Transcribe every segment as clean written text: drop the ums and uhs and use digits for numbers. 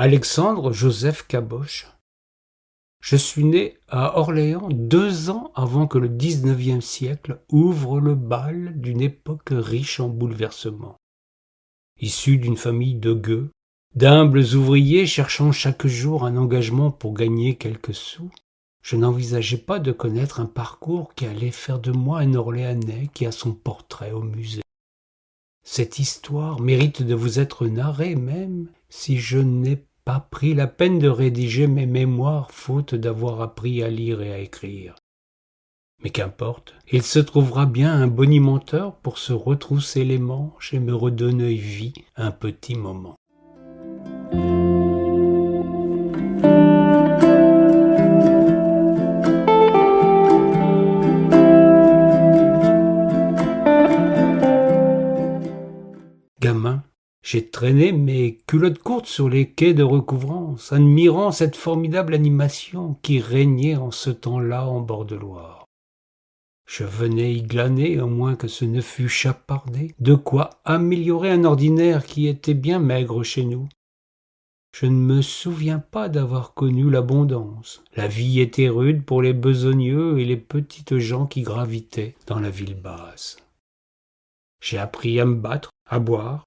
Alexandre Joseph Caboche. Je suis né à Orléans 2 ans avant que le XIXe siècle ouvre le bal d'une époque riche en bouleversements. Issu d'une famille de gueux, d'humbles ouvriers cherchant chaque jour un engagement pour gagner quelques sous, je n'envisageais pas de connaître un parcours qui allait faire de moi un Orléanais qui a son portrait au musée. Cette histoire mérite de vous être narrée même si je n'ai pas pris la peine de rédiger mes mémoires faute d'avoir appris à lire et à écrire. Mais qu'importe, il se trouvera bien un bonimenteur pour se retrousser les manches et me redonner vie un petit moment. Gamin, j'ai traîné mes culottes courtes sur les quais de recouvrance, admirant cette formidable animation qui régnait en ce temps-là en bord de Loire. Je venais y glaner, au moins que ce ne fût chapardé, de quoi améliorer un ordinaire qui était bien maigre chez nous. Je ne me souviens pas d'avoir connu l'abondance. La vie était rude pour les besogneux et les petites gens qui gravitaient dans la ville basse. J'ai appris à me battre, à boire,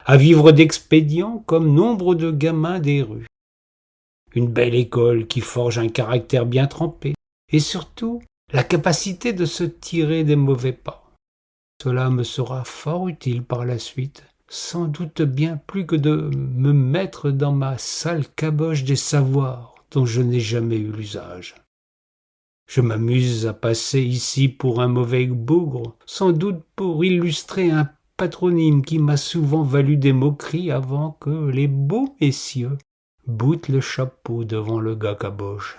à vivre d'expédients comme nombre de gamins des rues. Une belle école qui forge un caractère bien trempé, et surtout la capacité de se tirer des mauvais pas. Cela me sera fort utile par la suite, sans doute bien plus que de me mettre dans ma sale caboche des savoirs dont je n'ai jamais eu l'usage. Je m'amuse à passer ici pour un mauvais bougre, sans doute pour illustrer un patronyme qui m'a souvent valu des moqueries avant que les beaux messieurs boutent le chapeau devant le gars caboche.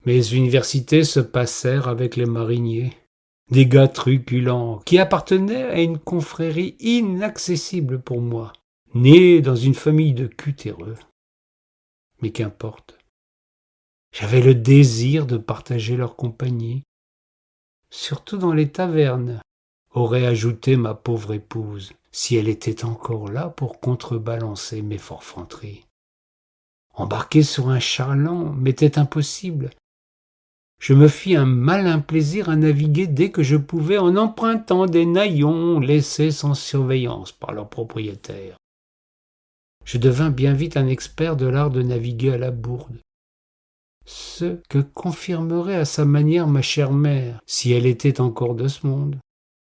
Mes universités se passèrent avec les mariniers, des gars truculents qui appartenaient à une confrérie inaccessible pour moi, née dans une famille de cutéreux. Mais qu'importe, j'avais le désir de partager leur compagnie, surtout dans les tavernes, aurait ajouté ma pauvre épouse, si elle était encore là pour contrebalancer mes forfanteries. Embarquer sur un charlant m'était impossible. Je me fis un malin plaisir à naviguer dès que je pouvais en empruntant des naillons laissés sans surveillance par leurs propriétaires. Je devins bien vite un expert de l'art de naviguer à la bourde, ce que confirmerait à sa manière ma chère mère, si elle était encore de ce monde.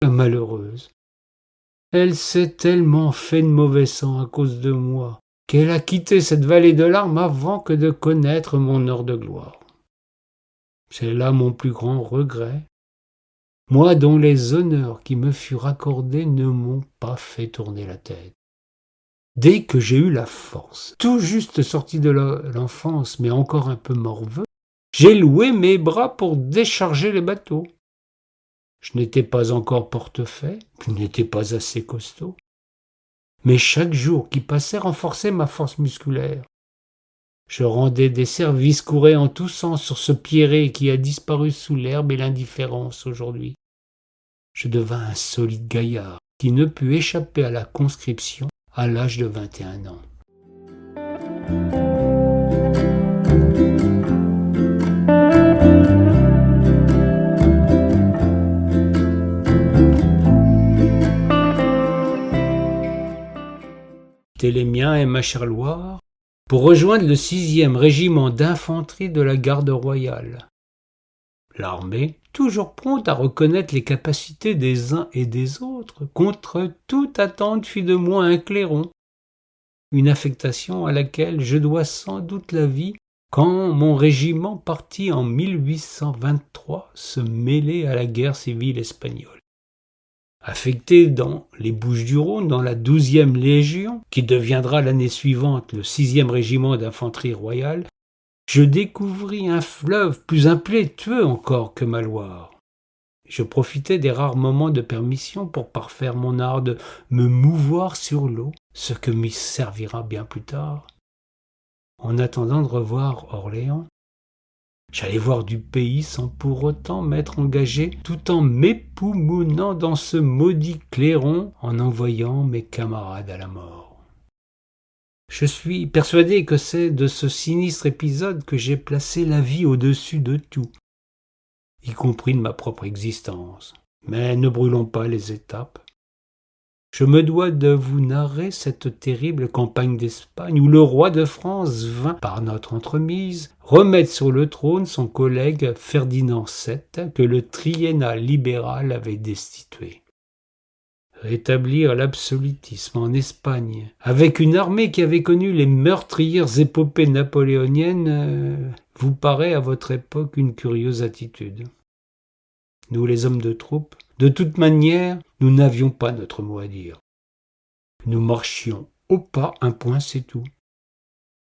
La malheureuse. Elle s'est tellement fait de mauvais sang à cause de moi, qu'elle a quitté cette vallée de larmes avant que de connaître mon heure de gloire. C'est là mon plus grand regret, moi dont les honneurs qui me furent accordés ne m'ont pas fait tourner la tête. Dès que j'ai eu la force, tout juste sorti de l'enfance, mais encore un peu morveux, j'ai loué mes bras pour décharger les bateaux. Je n'étais pas encore portefaix, je n'étais pas assez costaud, mais chaque jour qui passait renforçait ma force musculaire. Je rendais des services, courais en toussant sur ce pierret qui a disparu sous l'herbe et l'indifférence aujourd'hui. Je devins un solide gaillard qui ne put échapper à la conscription à l'âge de 21 ans. Les miens et ma chère Loire pour rejoindre le 6e régiment d'infanterie de la garde royale. L'armée, toujours prompte à reconnaître les capacités des uns et des autres, contre toute attente fit de moi un clairon, une affectation à laquelle je dois sans doute la vie quand mon régiment partit en 1823 se mêler à la guerre civile espagnole. Affecté dans les Bouches-du-Rhône, dans la 12e Légion, qui deviendra l'année suivante le 6e régiment d'infanterie royale, je découvris un fleuve plus impétueux encore que ma Loire. Je profitai des rares moments de permission pour parfaire mon art de me mouvoir sur l'eau, ce que m'y servira bien plus tard. En attendant de revoir Orléans, J'allais voir du pays sans pour autant m'être engagé, tout en m'époumonant dans ce maudit clairon, en envoyant mes camarades à la mort. Je suis persuadé que c'est de ce sinistre épisode que j'ai placé la vie au-dessus de tout, y compris de ma propre existence. Mais ne brûlons pas les étapes. Je me dois de vous narrer cette terrible campagne d'Espagne où le roi de France vint, par notre entremise, remettre sur le trône son collègue Ferdinand VII que le triennat libéral avait destitué. Rétablir l'absolutisme en Espagne, avec une armée qui avait connu les meurtrières épopées napoléoniennes, vous paraît à votre époque une curieuse attitude. Nous, les hommes de troupe, de toute manière, nous n'avions pas notre mot à dire. Nous marchions au pas, un point c'est tout.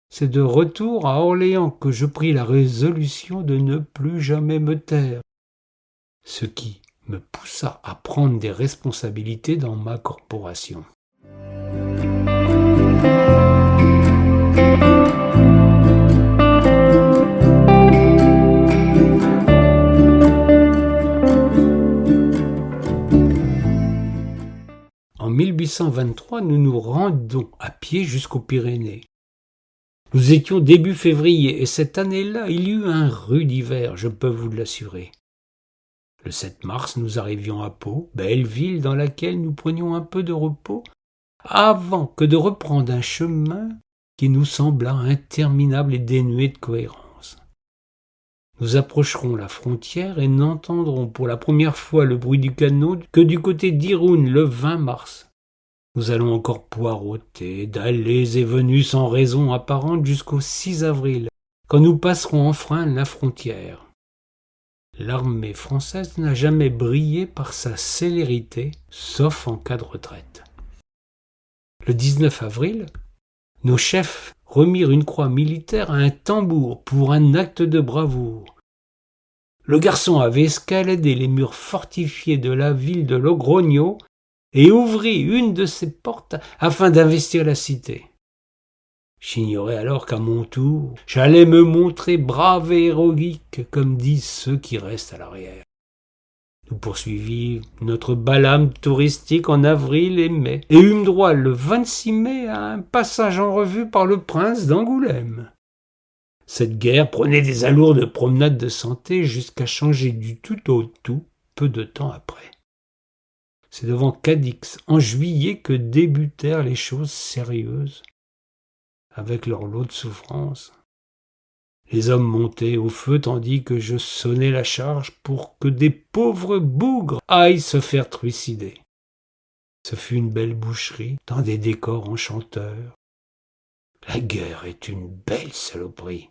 C'est de retour à Orléans que je pris la résolution de ne plus jamais me taire, ce qui me poussa à prendre des responsabilités dans ma corporation. En 1823, nous nous rendons à pied jusqu'aux Pyrénées. Nous étions début février et cette année-là, il y eut un rude hiver, je peux vous l'assurer. Le 7 mars, nous arrivions à Pau, belle ville dans laquelle nous prenions un peu de repos, avant que de reprendre un chemin qui nous sembla interminable et dénué de cohérence. Nous approcherons la frontière et n'entendrons pour la première fois le bruit du canon que du côté d'Irun le 20 mars. Nous allons encore poireauter d'allées et venues sans raison apparente jusqu'au 6 avril, quand nous passerons enfin la frontière. L'armée française n'a jamais brillé par sa célérité, sauf en cas de retraite. Le 19 avril, nos chefs remirent une croix militaire à un tambour pour un acte de bravoure. Le garçon avait escaladé les murs fortifiés de la ville de Logroño et ouvrit une de ses portes afin d'investir la cité. J'ignorais alors qu'à mon tour, j'allais me montrer brave et héroïque, comme disent ceux qui restent à l'arrière. Nous poursuivîmes notre balade touristique en avril et mai, et eûmes droit le 26 mai à un passage en revue par le prince d'Angoulême. Cette guerre prenait des allures de promenade de santé jusqu'à changer du tout au tout peu de temps après. C'est devant Cadix, en juillet, que débutèrent les choses sérieuses, avec leur lot de souffrances. Les hommes montaient au feu tandis que je sonnais la charge pour que des pauvres bougres aillent se faire trucider. Ce fut une belle boucherie, dans des décors enchanteurs. La guerre est une belle saloperie.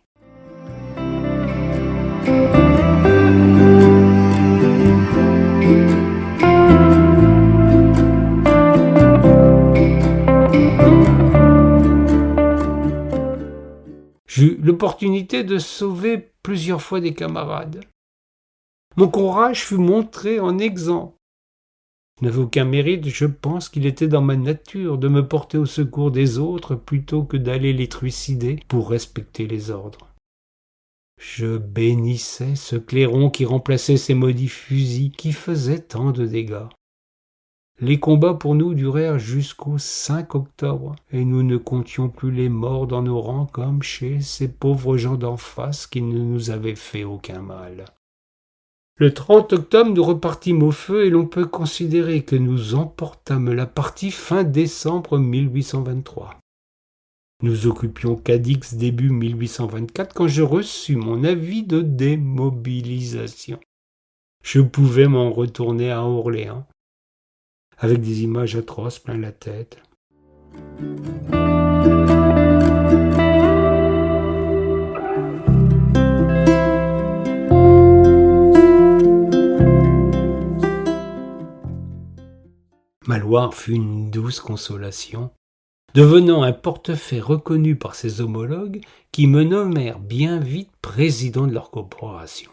J'eus l'opportunité de sauver plusieurs fois des camarades. Mon courage fut montré en exemple. Je n'avais aucun mérite, je pense qu'il était dans ma nature de me porter au secours des autres plutôt que d'aller les trucider pour respecter les ordres. Je bénissais ce clairon qui remplaçait ces maudits fusils qui faisaient tant de dégâts. Les combats pour nous durèrent jusqu'au 5 octobre, et nous ne comptions plus les morts dans nos rangs comme chez ces pauvres gens d'en face qui ne nous avaient fait aucun mal. Le 30 octobre, nous repartîmes au feu et l'on peut considérer que nous emportâmes la partie fin décembre 1823. Nous occupions Cadix début 1824 quand je reçus mon avis de démobilisation. Je pouvais m'en retourner à Orléans, avec des images atroces plein la tête. Ma Loire fut une douce consolation, devenant un portefaix reconnu par ses homologues qui me nommèrent bien vite président de leur corporation.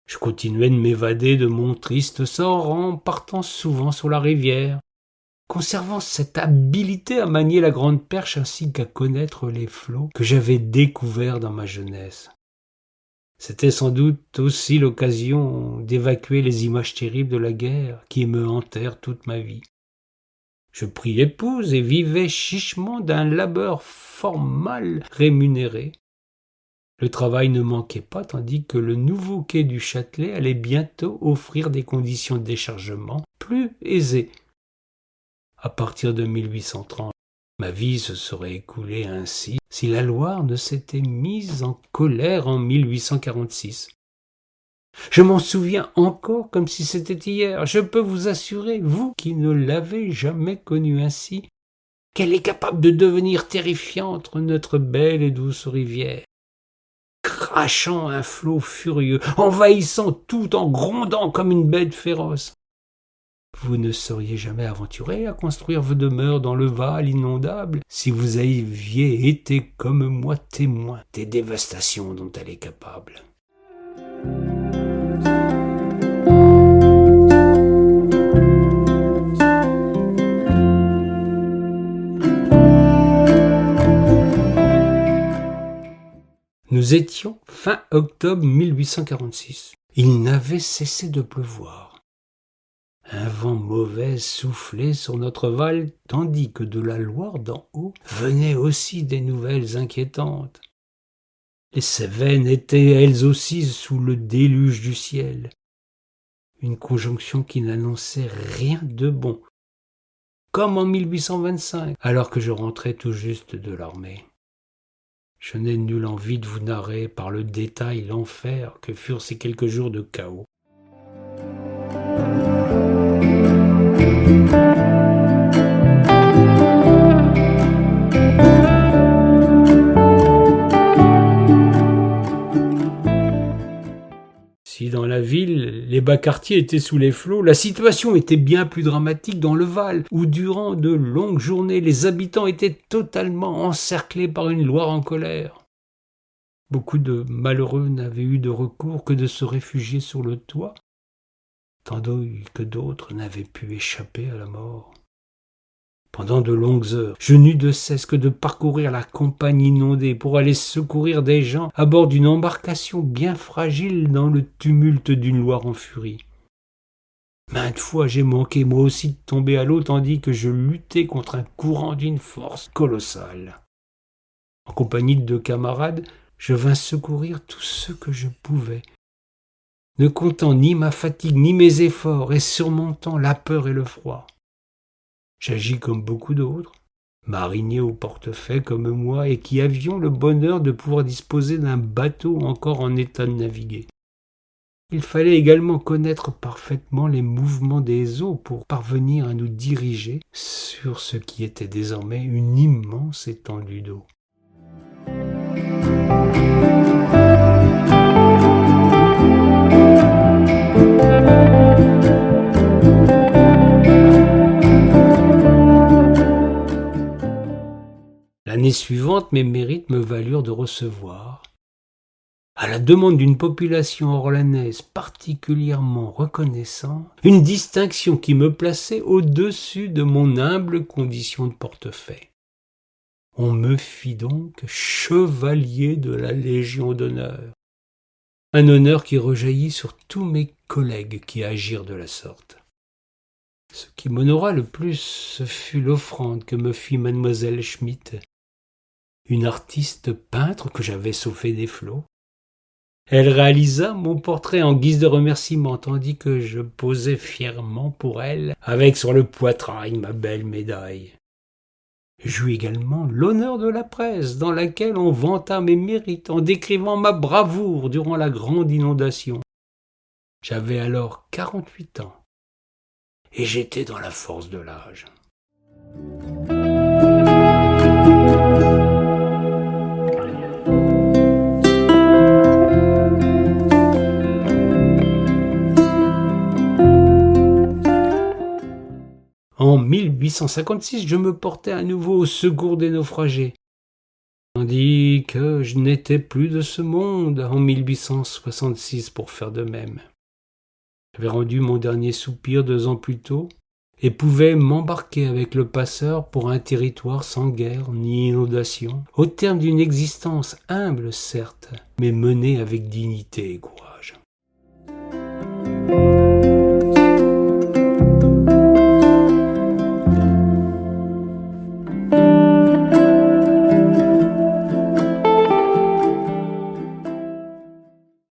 Je continuais de m'évader de mon triste sort en partant souvent sur la rivière, conservant cette habileté à manier la grande perche ainsi qu'à connaître les flots que j'avais découverts dans ma jeunesse. C'était sans doute aussi l'occasion d'évacuer les images terribles de la guerre qui me hantèrent toute ma vie. Je pris épouse et vivais chichement d'un labeur fort mal rémunéré. Le travail ne manquait pas, tandis que le nouveau quai du Châtelet allait bientôt offrir des conditions de déchargement plus aisées. À partir de 1830, ma vie se serait écoulée ainsi si la Loire ne s'était mise en colère en 1846. Je m'en souviens encore comme si c'était hier. Je peux vous assurer, vous qui ne l'avez jamais connue ainsi, qu'elle est capable de devenir terrifiante, notre belle et douce rivière, crachant un flot furieux, envahissant tout en grondant comme une bête féroce. Vous ne seriez jamais aventuré à construire vos demeures dans le Val inondable si vous aviez été comme moi témoin des dévastations dont elle est capable. Nous étions fin octobre 1846. Il n'avait cessé de pleuvoir. Un vent mauvais soufflait sur notre Val, tandis que de la Loire d'en haut venaient aussi des nouvelles inquiétantes. Les Cévennes étaient elles aussi sous le déluge du ciel. Une conjonction qui n'annonçait rien de bon, comme en 1825, alors que je rentrais tout juste de l'armée. Je n'ai nulle envie de vous narrer par le détail l'enfer que furent ces quelques jours de chaos. Si dans la ville, les bas quartiers étaient sous les flots, la situation était bien plus dramatique dans le Val, où durant de longues journées, les habitants étaient totalement encerclés par une Loire en colère. Beaucoup de malheureux n'avaient eu de recours que de se réfugier sur le toit, tandis que d'autres n'avaient pu échapper à la mort. Pendant de longues heures, je n'eus de cesse que de parcourir la campagne inondée pour aller secourir des gens à bord d'une embarcation bien fragile dans le tumulte d'une Loire en furie. Maintes fois j'ai manqué moi aussi de tomber à l'eau tandis que je luttais contre un courant d'une force colossale. En compagnie de deux camarades, je vins secourir tous ceux que je pouvais, ne comptant ni ma fatigue ni mes efforts et surmontant la peur et le froid. J'agis comme beaucoup d'autres, mariniers au portefaix comme moi et qui avions le bonheur de pouvoir disposer d'un bateau encore en état de naviguer. Il fallait également connaître parfaitement les mouvements des eaux pour parvenir à nous diriger sur ce qui était désormais une immense étendue d'eau. L'année suivante, mes mérites me valurent de recevoir, à la demande d'une population orléanaise particulièrement reconnaissante, une distinction qui me plaçait au-dessus de mon humble condition de portefaix. On me fit donc chevalier de la Légion d'honneur, un honneur qui rejaillit sur tous mes collègues qui agirent de la sorte. Ce qui m'honora le plus, ce fut l'offrande que me fit mademoiselle Schmidt, une artiste peintre que j'avais sauvé des flots. Elle réalisa mon portrait en guise de remerciement, tandis que je posais fièrement pour elle, avec sur le poitrail ma belle médaille. J'eus également l'honneur de la presse, dans laquelle on vanta mes mérites en décrivant ma bravoure durant la grande inondation. J'avais alors 48 ans, et j'étais dans la force de l'âge. En 1856, je me portais à nouveau au secours des naufragés, tandis que je n'étais plus de ce monde en 1866 pour faire de même. J'avais rendu mon dernier soupir 2 ans plus tôt, et pouvais m'embarquer avec le passeur pour un territoire sans guerre ni inondation, au terme d'une existence humble certes, mais menée avec dignité et courage.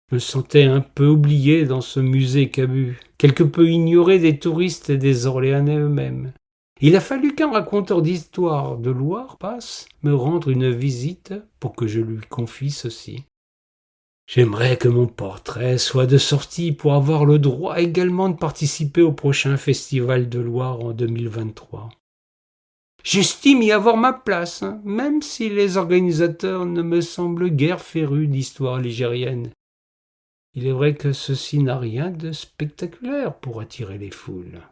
Je me sentais un peu oublié dans ce musée Cabu, quelque peu ignoré des touristes et des Orléanais eux-mêmes. Il a fallu qu'un raconteur d'histoire de Loire passe me rendre une visite pour que je lui confie ceci. J'aimerais que mon portrait soit de sortie pour avoir le droit également de participer au prochain festival de Loire en 2023. J'estime y avoir ma place, même si les organisateurs ne me semblent guère férus d'histoire ligérienne. Il est vrai que ceci n'a rien de spectaculaire pour attirer les foules.